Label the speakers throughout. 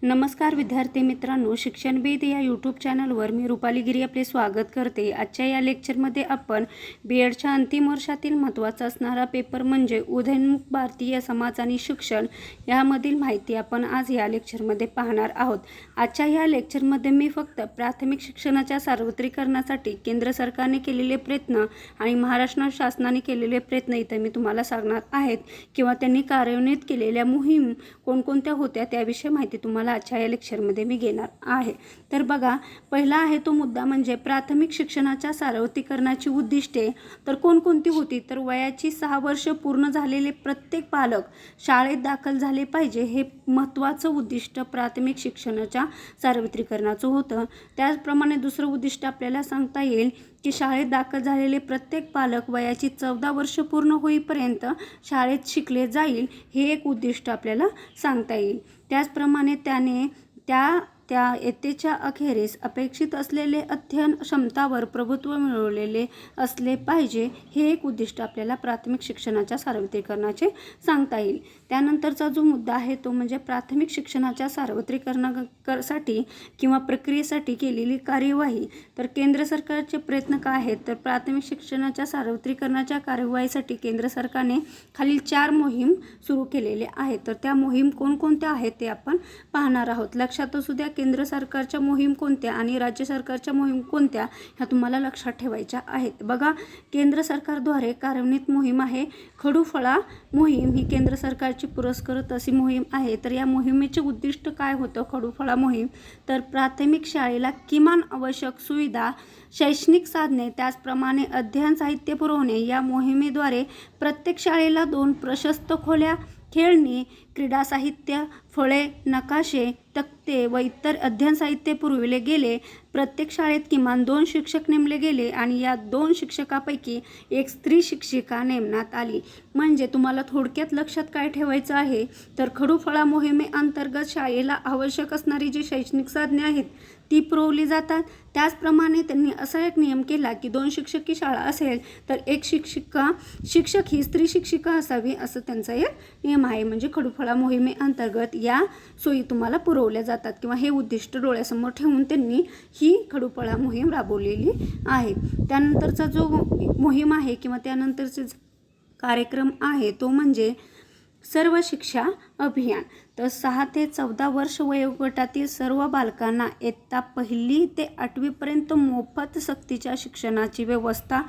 Speaker 1: नमस्कार विद्यार्थी मित्रांनो, शिक्षणवेध या यूट्यूब चॅनलवर मी रुपाली गिरी आपले स्वागत करते। आजच्या या लेक्चरमध्ये आपण बीएडच्या अंतिम वर्षातील महत्त्वाचा असणारा पेपर म्हणजे उदयोन्मुख भारतीय समाज आणि शिक्षण यामधील माहिती आपण आज या लेक्चरमध्ये पाहणार आहोत। आजच्या या लेक्चरमध्ये मी फक्त प्राथमिक शिक्षणाच्या सार्वत्रिकरणासाठी केंद्र सरकारने केलेले प्रयत्न आणि महाराष्ट्र शासनाने केलेले प्रयत्न इथे मी तुम्हाला सांगणार आहेत किंवा त्यांनी कार्यान्वित केलेल्या मोहीम कोणकोणत्या होत्या त्याविषयी माहिती तुम्हाला आजच्या या लेक्चरमध्ये मी घेणार आहे। तर बघा, पहिला आहे तो मुद्दा म्हणजे प्राथमिक शिक्षणाच्या सार्वत्रिकरणाची उद्दिष्टे तर कोणकोणती होती। तर वयाची 6 वर्ष पूर्ण झालेले प्रत्येक पालक शाळेत दाखल झाले पाहिजे, हे महत्त्वाचं उद्दिष्ट प्राथमिक शिक्षणाच्या सार्वत्रिकरणाचं होतं। त्याचप्रमाणे दुसरं उद्दिष्ट आपल्याला सांगता येईल की शाळेत दाखल झालेले प्रत्येक पालक वयाची 14 वर्ष पूर्ण होईपर्यंत शाळेत शिकले जाईल, हे एक उद्दिष्ट आपल्याला सांगता येईल। त्याचप्रमाणे त्याने त्या इयत्तेच्या अखेरीस अपेक्षित असलेले अध्ययन क्षमतावर प्रभुत्व मिळवलेले असले पाहिजे, हे एक उद्दिष्ट आपल्याला प्राथमिक शिक्षणाच्या सार्वत्रिकरणाचे सांगता येईल। त्यानंतरचा जो मुद्दा आहे तो म्हणजे प्राथमिक शिक्षणाच्या सार्वत्रिकरणासाठी किंवा प्रक्रियेसाठी केलेली कार्यवाही। तर केंद्र सरकारचे प्रयत्न काय आहेत, तर प्राथमिक शिक्षणाच्या सार्वत्रिकरणाच्या कार्यवाहीसाठी केंद्र सरकारने खालील 4 मोहीम सुरू केलेल्या आहेत। तर त्या मोहीम कोणकोणत्या आहेत ते आपण पाहणार आहोत। लक्षात असू द्या, केंद्र सरकारच्या मोहीम कोणत्या आणि राज्य सरकारच्या मोहीम कोणत्या ह्या तुम्हाला लक्षात ठेवायच्या आहेत। बघा, केंद्र सरकारद्वारे कार्यान्वित मोहीम आहे खडूफळा मोहीम, ही केंद्र सरकारची पुरस्कृत अशी मोहीम आहे। तर या मोहिमेचे उद्दिष्ट काय होतं खडूफळा मोहीम, तर प्राथमिक शाळेला किमान आवश्यक सुविधा, शैक्षणिक साधने त्याचप्रमाणे अध्ययन साहित्य पुरवणे। या मोहिमेद्वारे प्रत्येक शाळेला 2 प्रशस्त खोल्या, खेळणी, क्रीडा साहित्य, फळे, नकाशे, तक्ते व इतर अध्ययन साहित्य पुरविले गेले। प्रत्येक शाळेत किमान 2 शिक्षक नेमले गेले आणि या 2 शिक्षकापैकी एक स्त्री शिक्षिका नेमण्यात आली। म्हणजे तुम्हाला थोडक्यात लक्षात काय ठेवायचं आहे, तर खडूफळा मोहिमेअंतर्गत शाळेला आवश्यक असणारी जी शैक्षणिक साधने आहेत ती पुरवली जातात। त्याचप्रमाणे त्यांनी असा एक नियम केला की 2 शिक्षकी शाळा असेल तर एक शिक्षक ही स्त्री शिक्षिका असावी, असं त्यांचा एक नियम आहे। म्हणजे खडूफळा मोहिमेअंतर्गत या सोयी तुम्हाला पुरवल्या जातात किंवा हे उद्दिष्ट डोळ्यासमोर ठेवून त्यांनी ही खडूफळा मोहीम राबवलेली आहे। त्यानंतरचा जो मोहीम आहे किंवा त्यानंतरचे कार्यक्रम आहे तो म्हणजे सर्व शिक्षा अभियान। तर 6 ते 14 वर्ष वयोगटातील सर्व बालकांना इयत्ता 1 ते 8वी पर्यंत मोफत सक्तीच्या शिक्षणाची व्यवस्था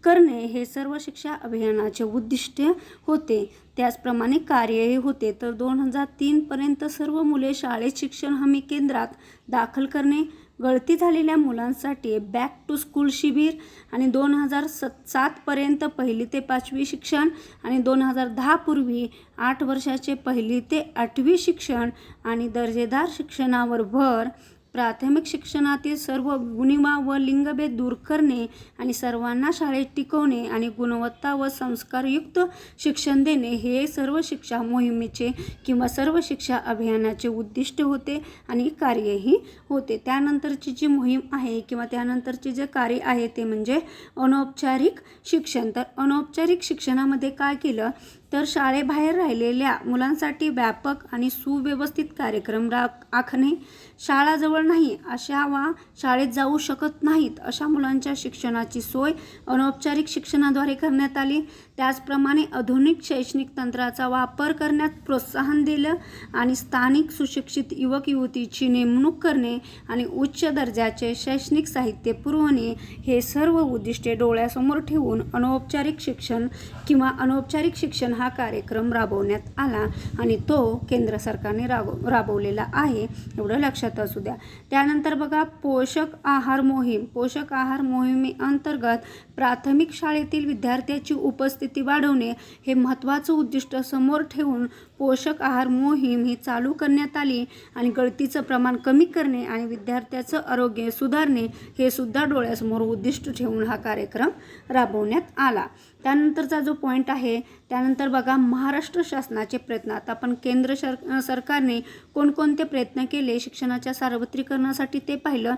Speaker 1: करणे, हे सर्व शिक्षा अभियानाचे उद्दिष्ट होते। त्याचप्रमाणे कार्यही होते। तर 2003 पर्यंत सर्व मुले शाळेत शिक्षण हमी केंद्रात दाखल करणे, गळती झालेल्या मुलांसाठी बॅक टू स्कूल शिबिर आणि 2007 पर्यंत 1ली ते 5वी शिक्षण आणि 2010 पूर्वी 8 वर्षाचे 1ली ते 8वी शिक्षण आणि दर्जेदार शिक्षणावर भर, प्राथमिक शिक्षणातील सर्व उणिवा व लिंगभेद दूर करणे आणि सर्वांना शाळेत टिकवणे आणि गुणवत्ता व संस्कारयुक्त शिक्षण देणे, हे सर्व शिक्षा मोहिमेचे किंवा सर्व शिक्षा अभियानाचे उद्दिष्ट होते आणि कार्यही होते। त्यानंतरची जी मोहीम आहे किंवा त्यानंतरचे जे कार्य आहे ते म्हणजे अनौपचारिक शिक्षण। तर अनौपचारिक शिक्षणामध्ये काय केलं, तर शाळेबाहेर राहिलेल्या मुलांसाठी व्यापक आणि सुव्यवस्थित कार्यक्रम आखणे, शाळा जवळ नाही अशा वा शाळेत जाऊ शकत नाहीत अशा मुलांच्या शिक्षणाची सोय अनौपचारिक शिक्षणाद्वारे करण्यात आली। त्याचप्रमाणे आधुनिक शैक्षणिक तंत्राचा वापर करण्यात प्रोत्साहन दिलं आणि स्थानिक सुशिक्षित युवक युवतीची नेमणूक करणे आणि उच्च दर्जाचे शैक्षणिक साहित्य पुरवणे, हे सर्व उद्दिष्टे डोळ्यासमोर ठेवून अनौपचारिक शिक्षण किंवा अनौपचारिक शिक्षण हा कार्यक्रम राबवण्यात आला आणि तो केंद्र सरकारने राबवलेला आहे, एवढं लक्षात असू द्या। त्यानंतर बघा, पोषक आहार मोहीम। पोषक आहार मोहिमेअंतर्गत प्राथमिक शाळेतील विद्यार्थ्याची उपस्थिती वाढवणे, हे महत्त्वाचं उद्दिष्ट समोर ठेवून पोषक आहार मोहीम ही चालू करण्यात आली आणि गळतीचं प्रमाण कमी करणे आणि विद्यार्थ्याचं आरोग्य सुधारणे, हे सुद्धा डोळ्यासमोर उद्दिष्ट ठेवून हा कार्यक्रम राबवण्यात आला। त्यानंतरचा जो पॉईंट आहे, त्यानंतर बघा महाराष्ट्र शासनाचे प्रयत्न। आता आपण केंद्र सरकारने कोणकोणते प्रयत्न केले शिक्षणाच्या सार्वत्रिकरणासाठी ते पाहिलं।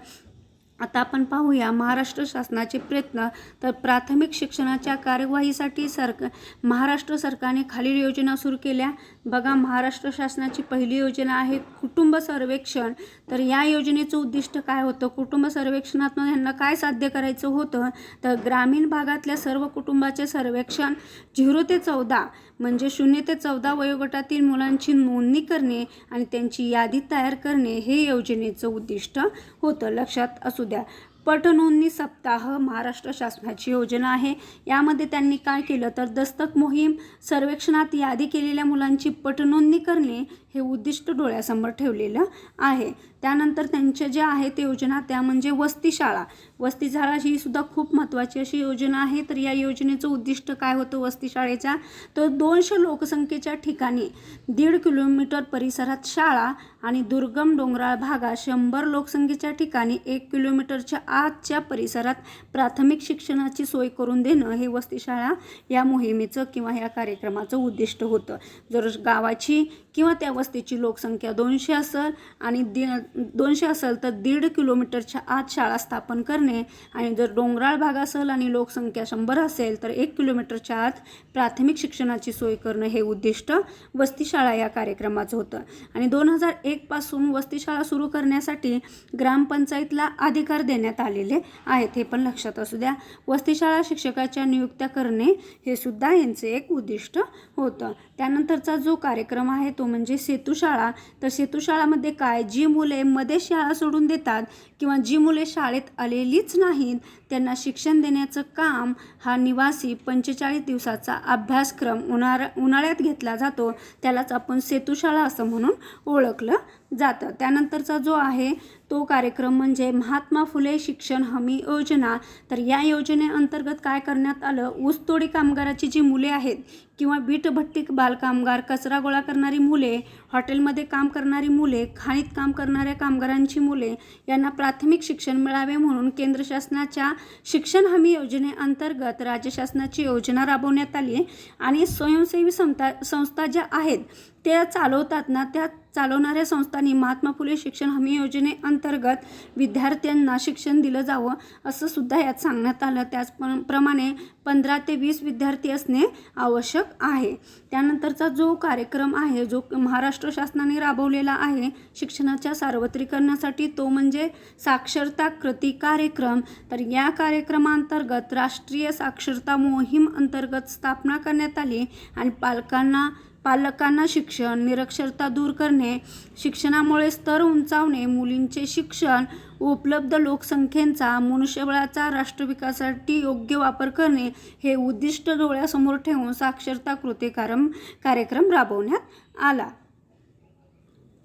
Speaker 1: आता आपण पाहूया महाराष्ट्र शासनाचे प्रयत्न. तर प्राथमिक शिक्षणाच्या कार्यवाहीसाठी महाराष्ट्र सरकारने खालील योजना सुरू केल्या. बघा, महाराष्ट्र शासनाची पहिली योजना आहे कुटुंब सर्वेक्षण. तर या योजनेचं उद्दिष्ट काय होतं? कुटुंब सर्वेक्षणातून यांना काय साध्य करायचं होतं? तर ग्रामीण भागातल्या सर्व कुटुंबाचे सर्वेक्षण 0 ते 14 म्हणजे 0 ते 14 वयोगटातील मुलांची नोंदणी करणे आणि त्यांची यादी तयार करणे हे योजनेचं उद्दिष्ट होतं. लक्षात असू द्या. पटनोंदणी सप्ताह महाराष्ट्र शासनाची योजना आहे. यामध्ये त्यांनी काय केलं तर दस्तक मोहीम, सर्वेक्षणात यादी केलेल्या मुलांची पटनोंदणी करणे हे उद्दिष्ट डोळ्यासमोर ठेवलेलं आहे. त्यानंतर त्यांच्या ज्या आहेत योजना त्या म्हणजे वस्ती शाळा. वस्ती शाळा ही सुद्धा खूप महत्त्वाची अशी योजना आहे. तर या योजनेचं उद्दिष्ट काय होतं वस्ती शाळेचा? तर 200 लोकसंख्येच्या ठिकाणी 1.5 किलोमीटर परिसरात शाळा आणि दुर्गम डोंगराळ भागात 100 लोकसंख्येच्या ठिकाणी 1 किलोमीटरच्या आतच्या परिसरात प्राथमिक शिक्षणाची सोय करून देणं हे वस्ती शाळा या मोहिमेचं किंवा या कार्यक्रमाचं उद्दिष्ट होतं. जर गावाची किंवा त्या वस्तीची लोकसंख्या 200 असेल आणि 200 असेल तर 1.5 किलोमीटरच्या आत शाळा स्थापन करणे आणि जर डोंगराळ भाग असेल आणि लोकसंख्या 100 असेल तर 1 किलोमीटरच्या आत प्राथमिक शिक्षणाची सोय करणं हे उद्दिष्ट वस्ती शाळा या कार्यक्रमाचं होतं. आणि 2001 पासून वस्ती शाळा सुरू करण्यासाठी ग्रामपंचायतला अधिकार देण्यात आलेले आहेत. हे पण लक्षात असू द्या. वस्ती शाळा शिक्षकाच्या नियुक्त्या करणे हे सुद्धा यांचे एक उद्दिष्ट होतं. त्यानंतरचा जो कार्यक्रम आहे तो म्हणजे सेतुशाळा. तर सेतुशाळामध्ये काय, जी मुले मध्ये शाळा सोडून देतात किंवा जी मुले शाळेत आलेलीच नाहीत त्यांना शिक्षण देण्याचं काम हा निवासी 45 दिवसाचा अभ्यासक्रम उन्हाळ्यात घेतला जातो. त्यालाच आपण सेतुशाळा असं म्हणून ओळखलं जातं. त्यानंतरचा जो आहे तो कार्यक्रम म्हणजे महात्मा फुले शिक्षण हमी योजना. तर या योजनेअंतर्गत काय करण्यात आलं, ऊसतोडी कामगाराची जी मुले आहेत किंवा वीटभट्टी बालकामगार, कचरा गोळा करणारी मुले, हॉटेलमध्ये काम करणारी मुले, खाणीत काम करणाऱ्या कामगारांची मुले यांना प्राथमिक शिक्षण मिळावे म्हणून केंद्र शासनाच्या शिक्षण हमी योजनेअंतर्गत राज्य शासनाची योजना राबवण्यात आली. आणि स्वयंसेवी संस्था ज्या आहेत त्या चालवतात ना, त्या चालवणाऱ्या संस्थांनी महात्मा फुले शिक्षण हमी योजनेअंतर्गत विद्यार्थ्यांना शिक्षण दिलं जावं असं सुद्धा यात सांगण्यात आलं. त्याचप्रमाणे 15 ते 20 विद्यार्थी असणे आवश्यक आहे. त्यानंतरचा जो कार्यक्रम आहे जो महाराष्ट्र शासनाने राबवलेला आहे शिक्षणाच्या सार्वत्रिकरणासाठी तो म्हणजे साक्षरता कृती कार्यक्रम. तर या कार्यक्रमांतर्गत राष्ट्रीय साक्षरता मोहीम अंतर्गत स्थापना करण्यात आली आणि पालकांना शिक्षण, निरक्षरता दूर करणे, शिक्षणामुळे स्तर उंचावणे, मुलींचे शिक्षण, उपलब्ध लोकसंख्येचा, मनुष्यबळाचा राष्ट्रविकासासाठी योग्य वापर करणे हे उद्दिष्ट डोळ्यासमोर ठेवून साक्षरता कृती कार्यक्रम राबवण्यात आला.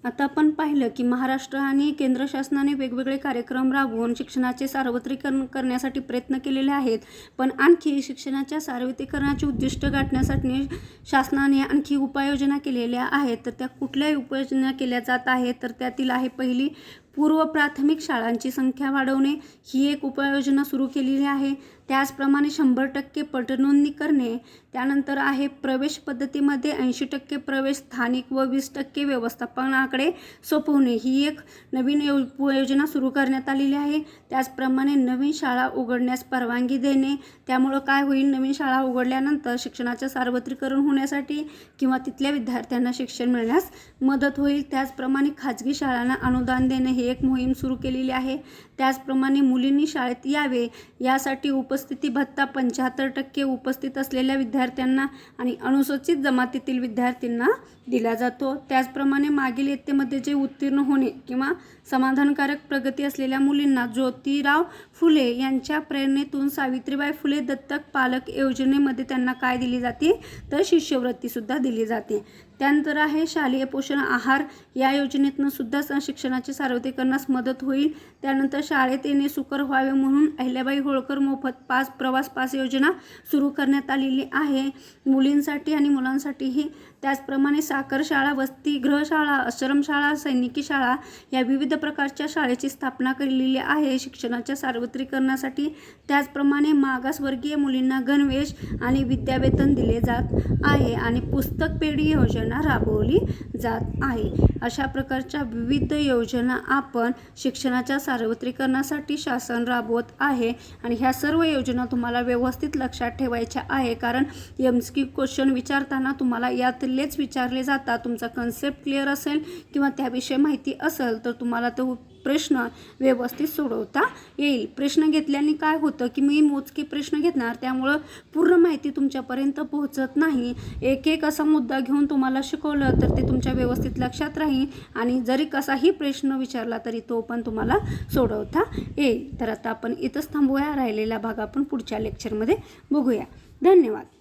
Speaker 1: आता आपण पाहिलं की महाराष्ट्र आणि केंद्र शासनाने वेगवेगळे कार्यक्रम राबवून शिक्षणाचे सार्वत्रिकरण करण्यासाठी प्रयत्न केलेले आहेत. पण आणखी शिक्षणाच्या सार्वत्रिकरणाचे उद्दिष्ट गाठण्यासाठी शासनाने आणखी उपाययोजना केलेल्या आहेत. तर त्या कुठल्या उपाययोजना केल्या जात आहेत तर त्यातील आहे पहिली, पूर्व प्राथमिक शाळांची संख्या वाढवणे ही एक उपाययोजना सुरू केलेली आहे. त्याचप्रमाणे 100% पटनोंदणी करणे. त्यानंतर आहे प्रवेश पद्धतीमध्ये 80% प्रवेश स्थानिक व 20% व्यवस्थापनाकडे सोपवणे ही एक नवीन योजना सुरू करण्यात आलेली आहे. त्याचप्रमाणे नवीन शाळा उघडण्यास परवानगी देणे. त्यामुळं काय होईल, नवीन शाळा उघडल्यानंतर शिक्षणाचे सार्वत्रिकरण होण्यासाठी किंवा तिथल्या विद्यार्थ्यांना शिक्षण मिळण्यास मदत होईल. त्याचप्रमाणे खाजगी शाळांना अनुदान देणे ही एक मोहीम सुरू केलेली आहे. त्याचप्रमाणे मुलींनी शाळेत यावे यासाठी उपस्थिती भत्ता 75% उपस्थित असलेल्या विद्यार्थ्यांना आणि अनुसूचित जमातीतील विद्यार्थ्यांना दिला जातो. त्याचप्रमाणे मागील इयत्तेमध्ये जे उत्तीर्ण होणे किंवा समाधानकारक प्रगती असलेल्या मुलींना ज्योतिराव फुले यांच्या प्रेरणेतून सावित्रीबाई फुले दत्तक पालक योजनेमध्ये त्यांना काय दिली जाते तर शिष्यवृत्तीसुद्धा दिली जाते. त्यानंतर आहे शालेय पोषण आहार. या योजनेतून सुद्धा शिक्षणाच्या सार्वत्रिकरणास मदत होईल. त्यानंतर शाळेत येणे सुकर व्हावे म्हणून अहिल्याबाई होळकर मोफत प्रवास पास योजना सुरू करण्यात आलेली आहे मुलींसाठी आणि मुलांसाठीही. त्याचप्रमाणे साखर शाळा, वसतिगृह शाळा, आश्रमशाळा, सैनिकी शाळा या विविध प्रकारच्या शाळेची स्थापना केलेली आहे शिक्षणाच्या सार्वत्रिकरणासाठी. त्याचप्रमाणे मागासवर्गीय मुलींना गणवेश आणि विद्यावेतन दिले जात आहे आणि पुस्तक पेढी योजना राबवली जात आहे. अशा प्रकारच्या विविध योजना आपण शिक्षणाच्या सार्वत्रिकरणासाठी शासन राबवत आहे आणि ह्या सर्व योजना तुम्हाला व्यवस्थित लक्षात ठेवायच्या आहे, कारण MCQ क्वेश्चन विचारताना तुम्हाला यातलेच विचारले जातात. तुमचा कन्सेप्ट क्लिअर असेल किंवा त्याविषयी माहिती असेल तर तुम्हाला तो प्रश्न व्यवस्थित सोडवता येईल. प्रश्न घेतल्याने काय होतं की मी मोजके प्रश्न घेणार, त्यामुळं पूर्ण माहिती तुमच्यापर्यंत पोहोचत नाही. एक एक असा मुद्दा घेऊन तुम्हाला शिकवलं तर ते तुमच्या व्यवस्थित लक्षात राहील आणि जरी कसाही प्रश्न विचारला तरी तो पण तुम्हाला सोडवता येईल. तर आता आपण इथंच थांबूया. राहिलेला भाग आपण पुढच्या लेक्चरमध्ये बघूया. धन्यवाद.